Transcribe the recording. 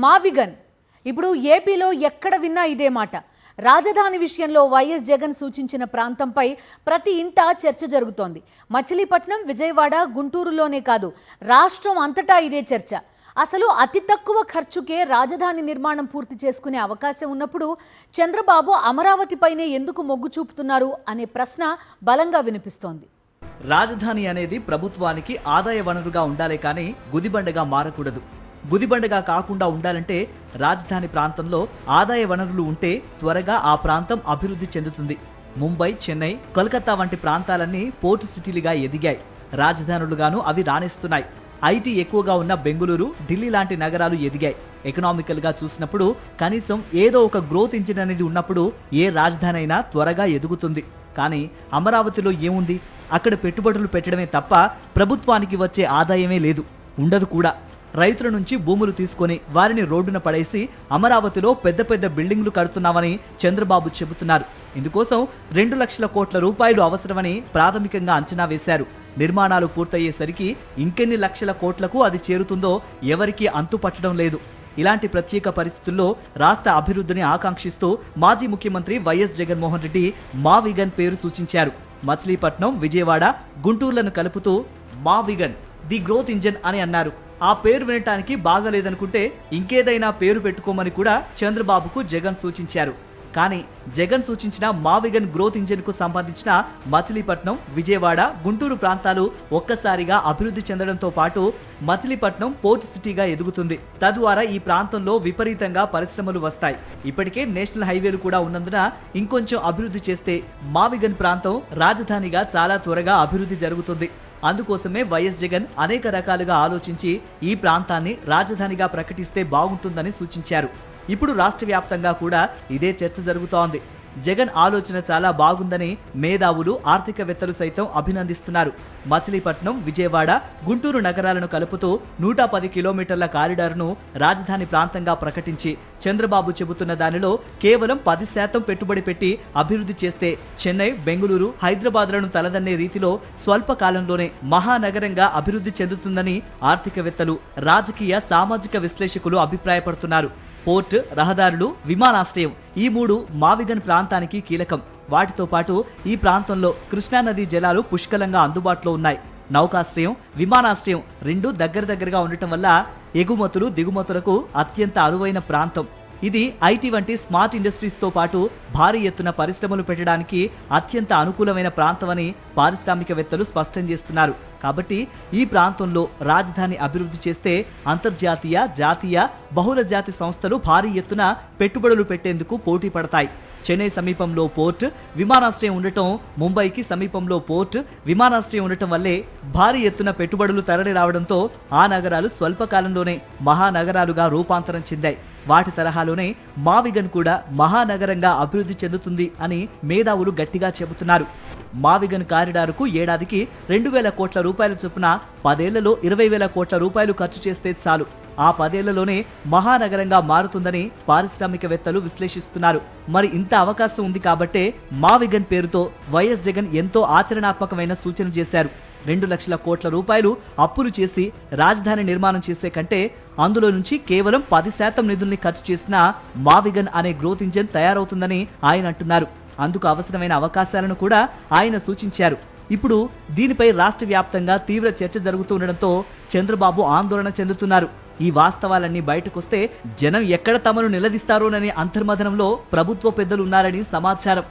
మావిగన్ ఇప్పుడు ఏపీలో ఎక్కడ విన్నా ఇదే మాట. రాజధాని విషయంలో వైఎస్ జగన్ సూచించిన ప్రాంతంపై ప్రతి ఇంటా చర్చ జరుగుతోంది. మచిలీపట్నం, విజయవాడ, గుంటూరులోనే కాదు రాష్ట్రం అంతటా ఇదే చర్చ. అసలు అతి తక్కువ ఖర్చుకే రాజధాని నిర్మాణం పూర్తి చేసుకునే అవకాశం ఉన్నప్పుడు చంద్రబాబు అమరావతిపైనే ఎందుకు మొగ్గు చూపుతున్నారు అనే ప్రశ్న బలంగా వినిపిస్తోంది. రాజధాని అనేది ప్రభుత్వానికి ఆదాయ వనరుగా ఉండాలే కానీ గుదిబండగా మారకూడదు. గుదిబండగా కాకుండా ఉండాలంటే రాజధాని ప్రాంతంలో ఆదాయ వనరులు ఉంటే త్వరగా ఆ ప్రాంతం అభివృద్ధి చెందుతుంది. ముంబై, చెన్నై, కోల్కతా వంటి ప్రాంతాలన్నీ పోర్టు సిటీలుగా ఎదిగాయి. రాజధానులుగాను అవి రాణిస్తున్నాయి. ఐటీ ఎక్కువగా ఉన్న బెంగుళూరు, ఢిల్లీ లాంటి నగరాలు ఎదిగాయి. ఎకనామికల్ గా చూసినప్పుడు కనీసం ఏదో ఒక గ్రోత్ ఇంజిన్ అనేది ఉన్నప్పుడు ఏ రాజధాని అయినా త్వరగా ఎదుగుతుంది. కానీ అమరావతిలో ఏముంది? అక్కడ పెట్టుబడులు పెట్టడమే తప్ప ప్రభుత్వానికి వచ్చే ఆదాయమే లేదు, ఉండదు కూడా. రైతుల నుంచి భూములు తీసుకొని వారిని రోడ్డున పడేసి అమరావతిలో పెద్ద పెద్ద బిల్డింగ్లు కడుతున్నామని చంద్రబాబు చెబుతున్నారు. ఇందుకోసం 2 లక్షల కోట్ల రూపాయలు అవసరమని ప్రాథమికంగా అంచనా వేశారు. నిర్మాణాలు పూర్తయ్యేసరికి ఇంకెన్ని లక్షల కోట్లకు అది చేరుతుందో ఎవరికీ అంతుపట్టడం లేదు. ఇలాంటి ప్రత్యేక పరిస్థితుల్లో రాష్ట్ర అభివృద్ధిని ఆకాంక్షిస్తూ మాజీ ముఖ్యమంత్రి వైఎస్ జగన్మోహన్ రెడ్డి మావిగన్ పేరు సూచించారు. మచిలీపట్నం, విజయవాడ, గుంటూరులను కలుపుతూ మావిగన్ ది గ్రోత్ ఇంజన్ అని అన్నారు. ఆ పేరు వినటానికి బాగాలేదనుకుంటే ఇంకేదైనా పేరు పెట్టుకోమని కూడా చంద్రబాబుకు జగన్ సూచించారు. కానీ జగన్ సూచించిన మావిగన్ గ్రోత్ ఇంజన్ కు సంబంధించిన మచిలీపట్నం, విజయవాడ, గుంటూరు ప్రాంతాలు ఒక్కసారిగా అభివృద్ధి చెందడంతో పాటు మచిలీపట్నం పోర్ట్ సిటీగా ఎదుగుతుంది. తద్వారా ఈ ప్రాంతంలో విపరీతంగా పరిశ్రమలు వస్తాయి. ఇప్పటికే నేషనల్ హైవేలు కూడా ఉన్నందున ఇంకొంచెం అభివృద్ధి చేస్తే మావిగన్ ప్రాంతం రాజధానిగా చాలా త్వరగా అభివృద్ధి జరుగుతుంది. అందుకోసమే వైఎస్ జగన్ అనేక రకాలుగా ఆలోచించి ఈ ప్రాంతాన్ని రాజధానిగా ప్రకటిస్తే బాగుంటుందని సూచించారు. ఇప్పుడు రాష్ట్ర వ్యాప్తంగా కూడా ఇదే చర్చ జరుగుతోంది. జగన్ ఆలోచన చాలా బాగుందని మేధావులు, ఆర్థికవేత్తలు సైతం అభినందిస్తున్నారు. మచిలీపట్నం, విజయవాడ, గుంటూరు నగరాలను కలుపుతూ 110 కిలోమీటర్ల కారిడార్ను రాజధాని ప్రాంతంగా ప్రకటించి చంద్రబాబు చెబుతున్న దానిలో కేవలం 10% పెట్టుబడి పెట్టి అభివృద్ధి చేస్తే చెన్నై, బెంగుళూరు, హైదరాబాద్లను తలదన్నే రీతిలో స్వల్ప కాలంలోనే మహానగరంగా అభివృద్ధి చెందుతుందని ఆర్థికవేత్తలు, రాజకీయ, సామాజిక విశ్లేషకులు అభిప్రాయపడుతున్నారు. పోర్ట్, రహదారులు, విమానాశ్రయం ఈ 3 మావిగన్ ప్రాంతానికి కీలకం. వాటితో పాటు ఈ ప్రాంతంలో కృష్ణానదీ జలాలు పుష్కలంగా అందుబాటులో ఉన్నాయి. నౌకాశ్రయం, విమానాశ్రయం 2 దగ్గరగా ఉండటం వల్ల ఎగుమతులు, దిగుమతులకు అత్యంత అనువైన ప్రాంతం. ఇది ఐటీ వంటి స్మార్ట్ ఇండస్ట్రీస్ తో పాటు భారీ ఎత్తున పరిశ్రమలు పెట్టడానికి అత్యంత అనుకూలమైన ప్రాంతమని పారిశ్రామికవేత్తలు స్పష్టం చేస్తున్నారు. కాబట్టి ఈ ప్రాంతంలో రాజధాని అభివృద్ధి చేస్తే అంతర్జాతీయ, జాతీయ, బహుళ జాతి సంస్థలు భారీ ఎత్తున పెట్టుబడులు పెట్టేందుకు పోటీ పడతాయి. చెన్నై సమీపంలో పోర్ట్, విమానాశ్రయం ఉండటం, ముంబైకి సమీపంలో పోర్ట్, విమానాశ్రయం ఉండటం వల్లే భారీ ఎత్తున పెట్టుబడులు తరలి రావడంతో ఆ నగరాలు స్వల్పకాలంలోనే మహానగరాలుగా రూపాంతరం చెందాయి. వాటి తరహాలోనే మావిగన్ కూడా మహానగరంగా అభివృద్ధి చెందుతుంది అని మేధావులు గట్టిగా చెబుతున్నారు. మావిగన్ కారిడారుకు ఏడాదికి 2,000 కోట్ల రూపాయల చొప్పున 10 ఏళ్లలో 20,000 కోట్ల రూపాయలు ఖర్చు చేస్తే చాలు. ఆ 10 ఏళ్లలోనే మహానగరంగా మారుతుందని పారిశ్రామికవేత్తలు విశ్లేషిస్తున్నారు. మరి ఇంత అవకాశం ఉంది కాబట్టే మావిగన్ పేరుతో వైఎస్ జగన్ ఎంతో ఆచరణాత్మకమైన సూచన చేశారు. 2 లక్షల కోట్ల రూపాయలు అప్పులు చేసి రాజధాని నిర్మాణం చేసే కంటే అందులో నుంచి కేవలం 10% నిధుల్ని ఖర్చు చేసిన మావిగన్ అనే గ్రోత్ ఇంజన్ తయారవుతుందని ఆయన అంటున్నారు. అందుకు అవసరమైన అవకాశాలను కూడా ఆయన సూచించారు. ఇప్పుడు దీనిపై రాష్ట్ర వ్యాప్తంగా తీవ్ర చర్చ జరుగుతుండటంతో చంద్రబాబు ఆందోళన చెందుతున్నారు. ఈ వాస్తవాలన్నీ బయటకొస్తే జనం ఎక్కడ తమను నిలదీస్తారోననే అంతర్మథనంలో ప్రభుత్వ పెద్దలు ఉన్నారని సమాచారం.